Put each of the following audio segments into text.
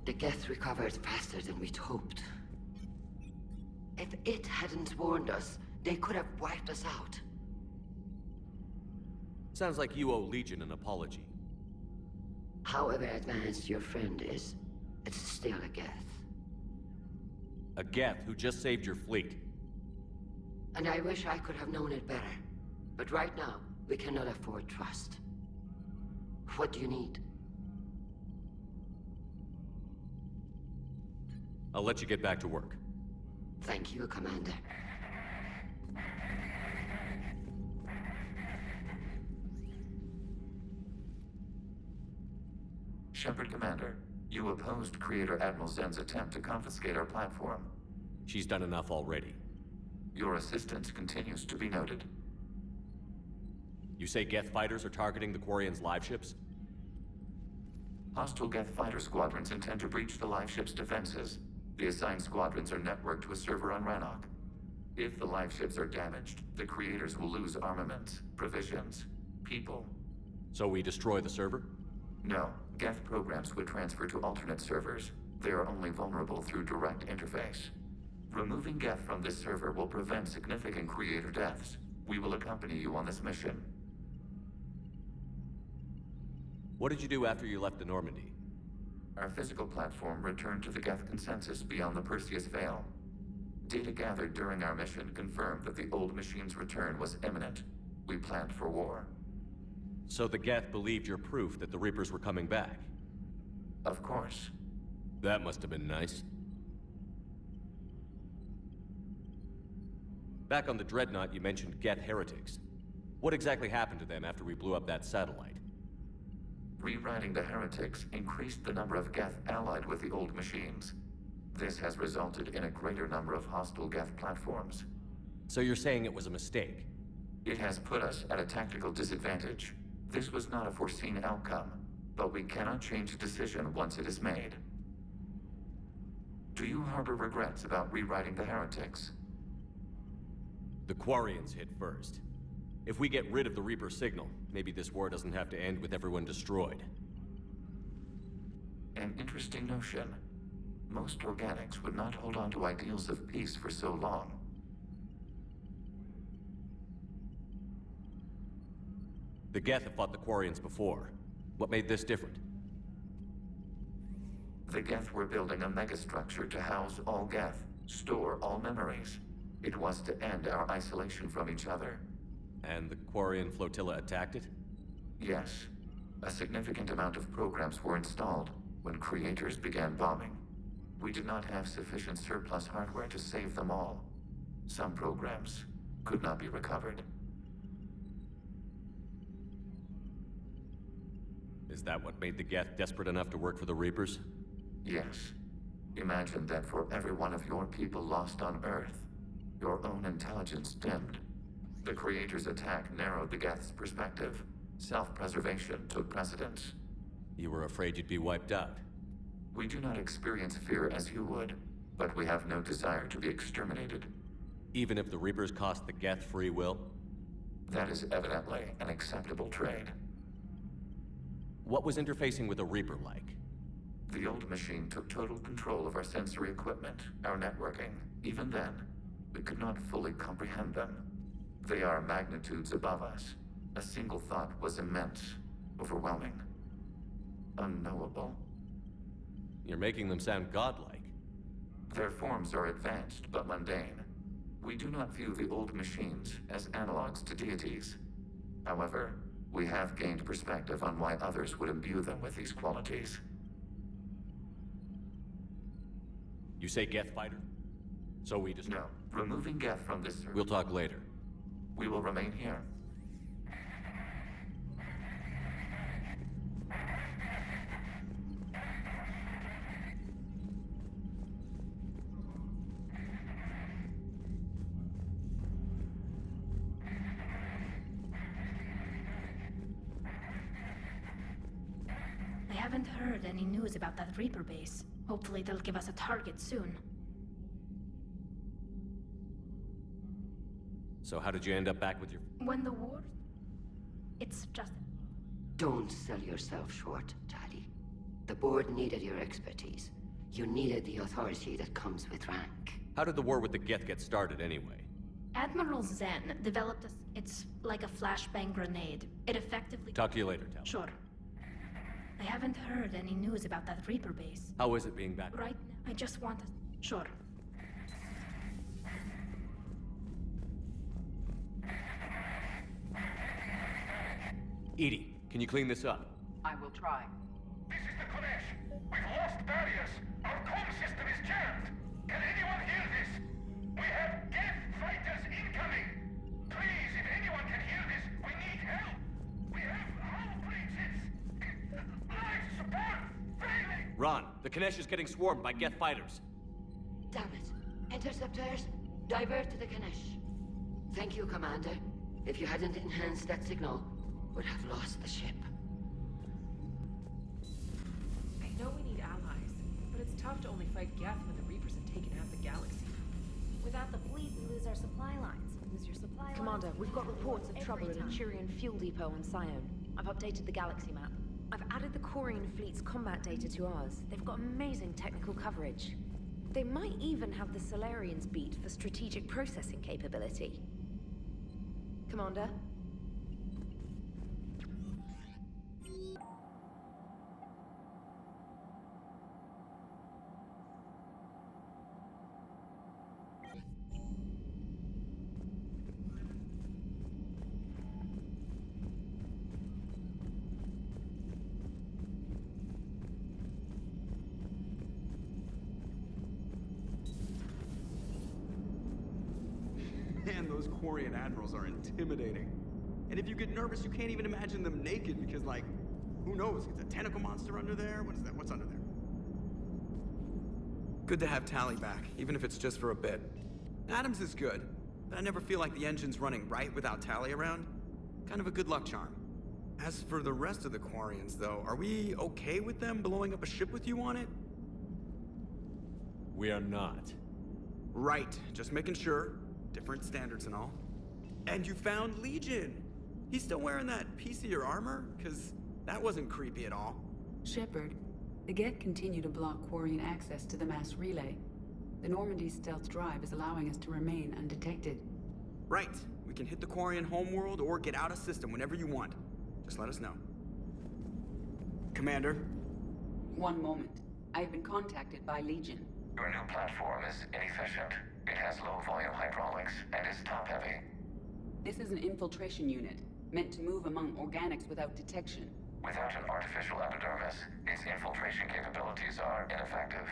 The Geth recovered faster than we'd hoped. If it hadn't warned us, they could have wiped us out. Sounds like you owe Legion an apology. However advanced your friend is, it's still a Geth. A Geth who just saved your fleet. And I wish I could have known it better. But right now, we cannot afford trust. What do you need? I'll let you get back to work. Thank you, Commander. Shepard, Commander. You opposed Creator Admiral Zen's attempt to confiscate our platform. She's done enough already. Your assistance continues to be noted. You say Geth fighters are targeting the Quarians' live ships? Hostile Geth fighter squadrons intend to breach the live ship's defenses. The assigned squadrons are networked to a server on Rannoch. If the live ships are damaged, the Creators will lose armaments, provisions, people. So we destroy the server? No, Geth programs would transfer to alternate servers. They are only vulnerable through direct interface. Removing Geth from this server will prevent significant Creator deaths. We will accompany you on this mission. What did you do after you left the Normandy? Our physical platform returned to the Geth consensus beyond the Perseus Veil. Data gathered during our mission confirmed that the old machine's return was imminent. We planned for war. So the Geth believed your proof that the Reapers were coming back? Of course. That must have been nice. Back on the Dreadnought, you mentioned Geth heretics. What exactly happened to them after we blew up that satellite? Rewriting the heretics increased the number of Geth allied with the old machines. This has resulted in a greater number of hostile Geth platforms. So you're saying it was a mistake? It has put us at a tactical disadvantage. This was not a foreseen outcome, but we cannot change a decision once it is made. Do you harbor regrets about rewriting the heretics? The Quarians hit first. If we get rid of the Reaper signal, maybe this war doesn't have to end with everyone destroyed. An interesting notion. Most organics would not hold on to ideals of peace for so long. The Geth have fought the Quarians before. What made this different? The Geth were building a megastructure to house all Geth, store all memories. It was to end our isolation from each other. And the Quarian flotilla attacked it? Yes. A significant amount of programs were installed when Creators began bombing. We did not have sufficient surplus hardware to save them all. Some programs could not be recovered. Is that what made the Geth desperate enough to work for the Reapers? Yes. Imagine that for every one of your people lost on Earth, your own intelligence dimmed. The Creator's attack narrowed the Geth's perspective. Self-preservation took precedence. You were afraid you'd be wiped out. We do not experience fear as you would, but we have no desire to be exterminated. Even if the Reapers cost the Geth free will? That is evidently an acceptable trade. What was interfacing with a Reaper like? The old machine took total control of our sensory equipment, our networking. Even then, we could not fully comprehend them. They are magnitudes above us. A single thought was immense, overwhelming, unknowable. You're making them sound godlike. Their forms are advanced but mundane. We do not view the old machines as analogs to deities. However, we have gained perspective on why others would imbue them with these qualities. You say Geth fighter? So we just... No, removing Geth from this... We'll talk later. We will remain here. I haven't heard any news about that Reaper base. Hopefully they'll give us a target soon. So how did you end up back with your... When the war... It's just... Don't sell yourself short, Daddy. The The board needed your expertise. You needed the authority that comes with rank. How did the war with the Geth get started anyway? Admiral Zen developed it's like a flashbang grenade. It effectively... Talk to you later, Tal. Sure. I haven't heard any news about that Reaper base. How is it being back? Right now, I just want to... Sure. Edie, can you clean this up? I will try. This is the Kodesh. We've lost barriers. Our comm system is jammed. Can anyone hear this? We have Geth fighters incoming. Please, if anyone can hear this, we need help. We have hull breaches. Life support failing. Ron, the Kanesh is getting swarmed by Geth fighters. Damn it. Interceptors, divert to the Ganesh. Thank you, Commander. If you hadn't enhanced that signal, would have lost the ship. I know we need allies, but it's tough to only fight Geth when the Reapers have taken out the galaxy. Without the fleet, we lose our supply lines. Lose your supply lines. Commander, we've got reports of trouble at a time. Turian fuel depot on Sion. I've updated the galaxy map. I've added the Quarian fleet's combat data to ours. They've got amazing technical coverage. They might even have the Solarians beat for strategic processing capability. Commander? Man, those Quarian admirals are intimidating. And if you get nervous, you can't even imagine them naked because, like, who knows? It's a tentacle monster under there? What is that? What's under there? Good to have Tally back, even if it's just for a bit. Adams is good, but I never feel like the engine's running right without Tally around. Kind of a good luck charm. As for the rest of the Quarians, though, are we okay with them blowing up a ship with you on it? We are not. Right, just making sure. Different standards and all. And you found Legion! He's still wearing that piece of your armor? Because that wasn't creepy at all. Shepard, the Geth continue to block Quarian access to the mass relay. The Normandy stealth drive is allowing us to remain undetected. Right. We can hit the Quarian homeworld or get out of system whenever you want. Just let us know. Commander? One moment. I've been contacted by Legion. Your new platform is inefficient. It has low-volume hydraulics and is top-heavy. This is an infiltration unit, meant to move among organics without detection. Without an artificial epidermis, its infiltration capabilities are ineffective.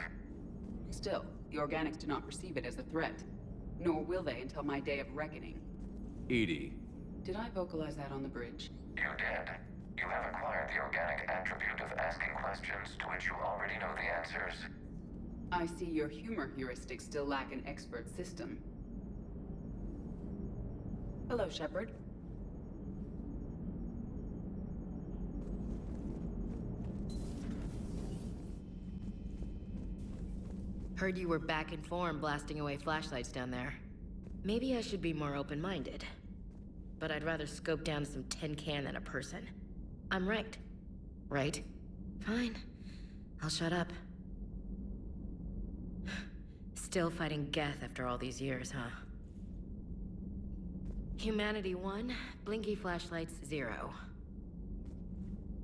Still, the organics do not perceive it as a threat. Nor will they until my day of reckoning. Edie. Did I vocalize that on the bridge? You did. You have acquired the organic attribute of asking questions to which you already know the answers. I see your humor heuristics still lack an expert system. Hello, Shepard. Heard you were back in form blasting away flashlights down there. Maybe I should be more open-minded. But I'd rather scope down some tin can than a person. I'm ranked. Right? Fine. I'll shut up. Still fighting Geth after all these years, huh? Humanity 1, blinky flashlights 0.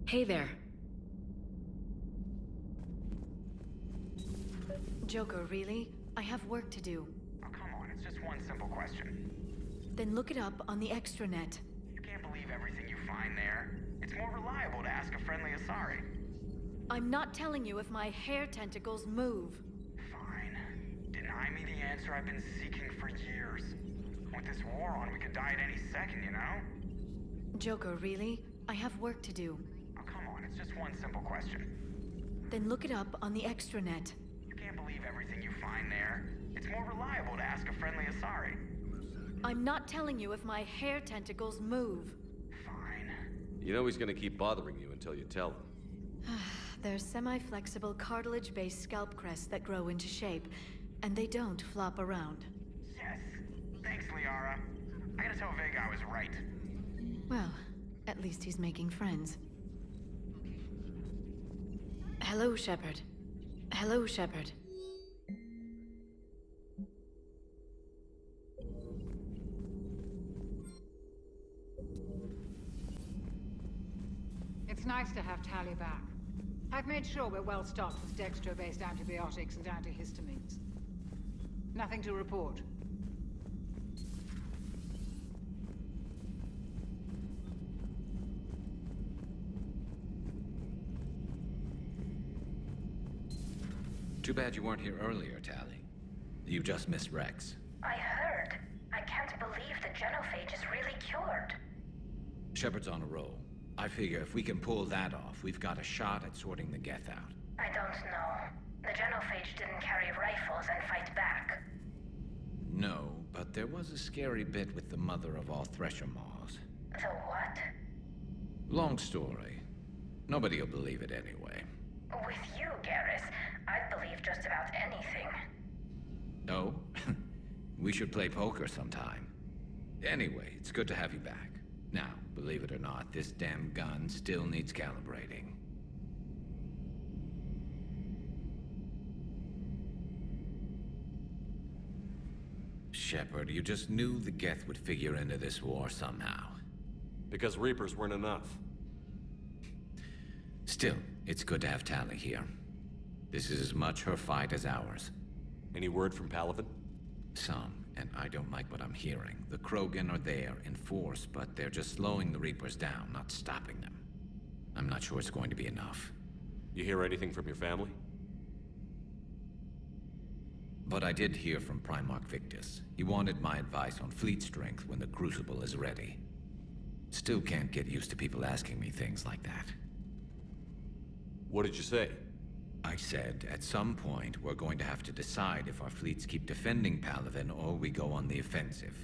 Hey there. Joker, really? I have work to do. Oh, come on, it's just one simple question. Then look it up on the extranet. You can't believe everything you find there. It's more reliable to ask a friendly Asari. I'm not telling you if my hair tentacles move. Fine. Deny me the answer I've been seeking for years. With this war on, we could die at any second, you know? Joker, really? I have work to do. Oh, come on, it's just one simple question. Then look it up on the extranet. You can't believe everything you find there. It's more reliable to ask a friendly Asari. I'm not telling you if my hair tentacles move. Fine. You know he's gonna keep bothering you until you tell him. They're semi-flexible cartilage-based scalp crests that grow into shape, and they don't flop around. Yes. Thanks, Liara. I gotta tell Vega I was right. Well, at least he's making friends. Hello, Shepard. Hello, Shepard. It's nice to have Tally back. I've made sure we're well stocked with dextro-based antibiotics and antihistamines. Nothing to report. Too bad you weren't here earlier, Tally. You just missed Rex. I heard. I can't believe the genophage is really cured. Shepard's on a roll. I figure if we can pull that off, we've got a shot at sorting the Geth out. I don't know. The genophage didn't carry rifles and fight back. No, but there was a scary bit with the mother of all Thresher Maws. The what? Long story. Nobody'll believe it anyway. With you, Garrus, I'd believe just about anything. Oh? We should play poker sometime. Anyway, it's good to have you back. Now, believe it or not, this damn gun still needs calibrating. Shepard, you just knew the Geth would figure into this war somehow. Because Reapers weren't enough. Still, it's good to have Tally here. This is as much her fight as ours. Any word from Palaven? Some, and I don't like what I'm hearing. The Krogan are there in force, but they're just slowing the Reapers down, not stopping them. I'm not sure it's going to be enough. You hear anything from your family? But I did hear from Primarch Victus. He wanted my advice on fleet strength when the Crucible is ready. Still can't get used to people asking me things like that. What did you say? I said, at some point, we're going to have to decide if our fleets keep defending Palaven or we go on the offensive.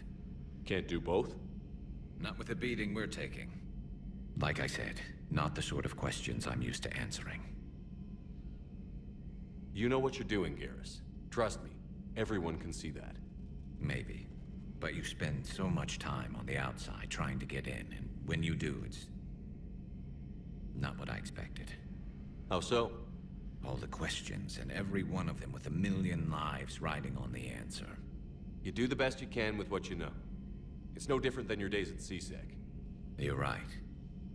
Can't do both? Not with the beating we're taking. Like I said, not the sort of questions I'm used to answering. You know what you're doing, Garrus. Trust me, everyone can see that. Maybe. But you spend so much time on the outside trying to get in, and when you do, it's not what I expected. How so? All the questions, and every one of them with a million lives riding on the answer. You do the best you can with what you know. It's no different than your days at CSEC. You're right.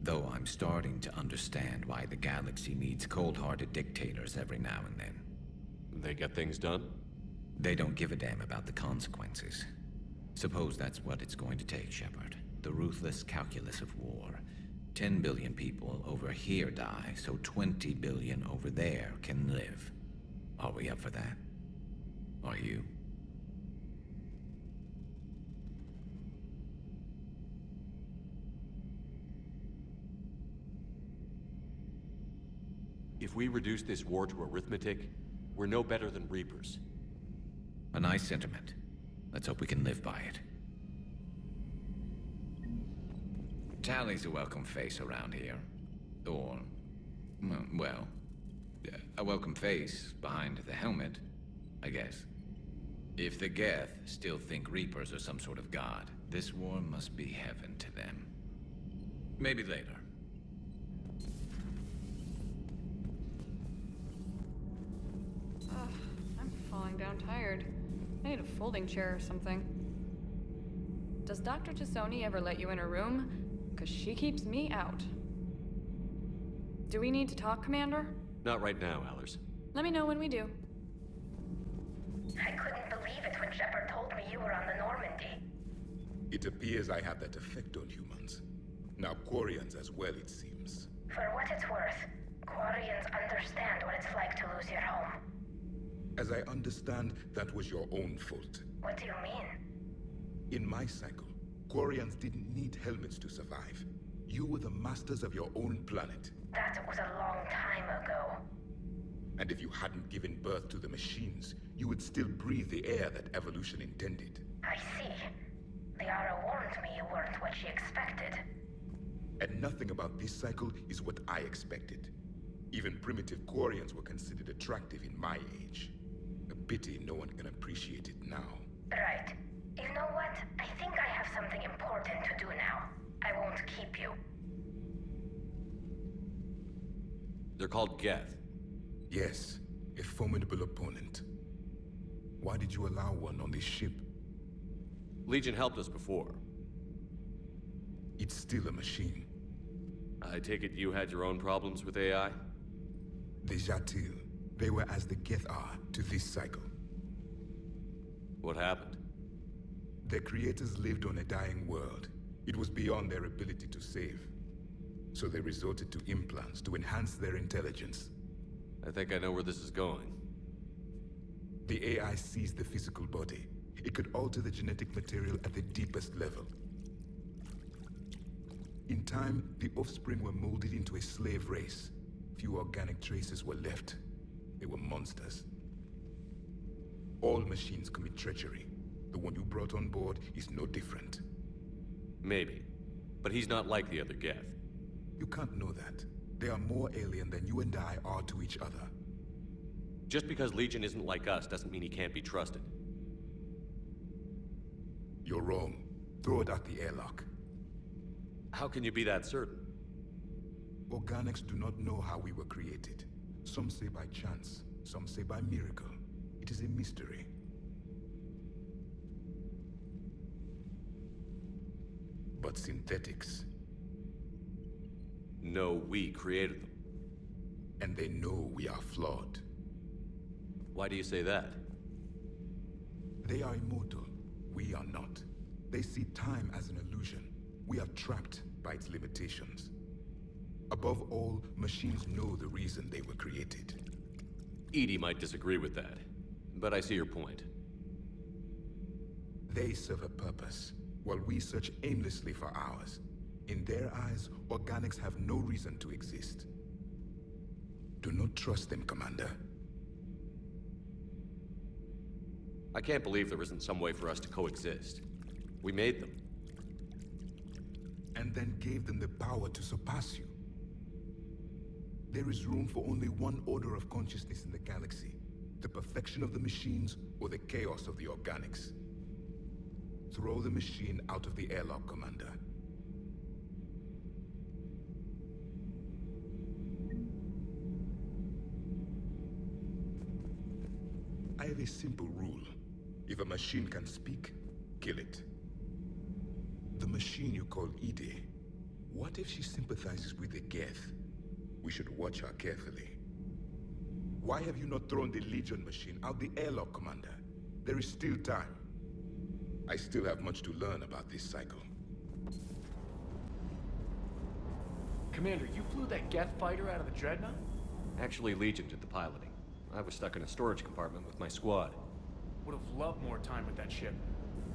Though I'm starting to understand why the galaxy needs cold-hearted dictators every now and then. They get things done? They don't give a damn about the consequences. Suppose that's what it's going to take, Shepard. The ruthless calculus of war. 10 billion people over here die, so 20 billion over there can live. Are we up for that? Are you? If we reduce this war to arithmetic, we're no better than Reapers. A nice sentiment. Let's hope we can live by it. Tally's a welcome face around here. Or, well, a welcome face behind the helmet, I guess. If the Geth still think Reapers are some sort of god, this war must be heaven to them. Maybe later. I'm falling down tired. I need a folding chair or something. Does Dr. Tassoni ever let you in her room? Because she keeps me out. Do we need to talk, Commander? Not right now, Allers. Let me know when we do. I couldn't believe it when Shepard told me you were on the Normandy. It appears I have that effect on humans. Now Quarians as well, it seems. For what it's worth, Quarians understand what it's like to lose your home. As I understand, that was your own fault. What do you mean? In my cycle, Quarians didn't need helmets to survive. You were the masters of your own planet. That was a long time ago. And if you hadn't given birth to the machines, you would still breathe the air that evolution intended. I see. Liara warned me you weren't what she expected. And nothing about this cycle is what I expected. Even primitive Quarians were considered attractive in my age. A pity no one can appreciate it now. Right. You know what? I think I have something important to do now. I won't keep you. They're called Geth. Yes, a formidable opponent. Why did you allow one on this ship? Legion helped us before. It's still a machine. I take it you had your own problems with AI? The Jatil, they were as the Geth are to this cycle. What happened? Their creators lived on a dying world. It was beyond their ability to save. So they resorted to implants to enhance their intelligence. I think I know where this is going. The AI seized the physical body. It could alter the genetic material at the deepest level. In time, the offspring were molded into a slave race. Few organic traces were left. They were monsters. All machines commit treachery. The one you brought on board is no different. Maybe. But he's not like the other Geth. You can't know that. They are more alien than you and I are to each other. Just because Legion isn't like us doesn't mean he can't be trusted. You're wrong. Throw it at the airlock. How can you be that certain? Organics do not know how we were created. Some say by chance, some say by miracle. It is a mystery. But synthetics... No, we created them. And they know we are flawed. Why do you say that? They are immortal. We are not. They see time as an illusion. We are trapped by its limitations. Above all, machines know the reason they were created. EDI might disagree with that, but I see your point. They serve a purpose, while we search aimlessly for ours. In their eyes, organics have no reason to exist. Do not trust them, Commander. I can't believe there isn't some way for us to coexist. We made them. And then gave them the power to surpass you. There is room for only one order of consciousness in the galaxy. The perfection of the machines or the chaos of the organics. Throw the machine out of the airlock, Commander. I have a simple rule. If a machine can speak, kill it. The machine you call EDI, what if she sympathizes with the Geth? We should watch her carefully. Why have you not thrown the Legion machine out the airlock, Commander? There is still time. I still have much to learn about this cycle. Commander, you flew that Geth fighter out of the Dreadnought? Actually, Legion did the piloting. I was stuck in a storage compartment with my squad. Would have loved more time with that ship.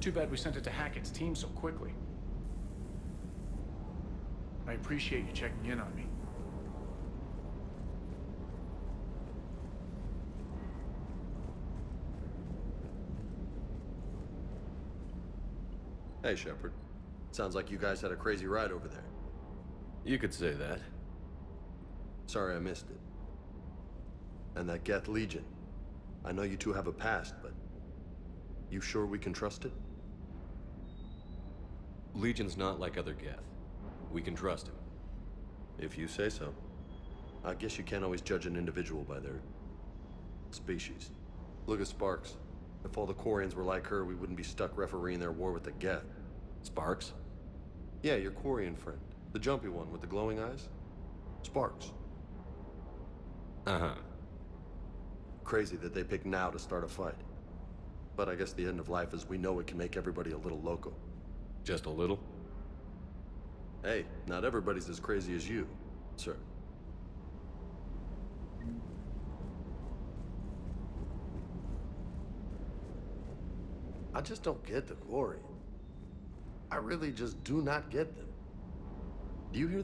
Too bad we sent it to Hackett's team so quickly. I appreciate you checking in on me. Hey, Shepard. Sounds like you guys had a crazy ride over there. You could say that. Sorry I missed it. And that Geth Legion. I know you two have a past, but... you sure we can trust it? Legion's not like other Geth. We can trust him. If you say so. I guess you can't always judge an individual by their... species. Look at Sparks. If all the Quarians were like her, we wouldn't be stuck refereeing their war with the Geth. Sparks? Yeah, your Quarian friend. The jumpy one with the glowing eyes. Sparks. Uh-huh. Crazy that they pick now to start a fight. But I guess the end of life is we know it can make everybody a little loco. Just a little? Hey, not everybody's as crazy as you, sir. I just don't get the Quarian. I really just do not get them. Do you hear that?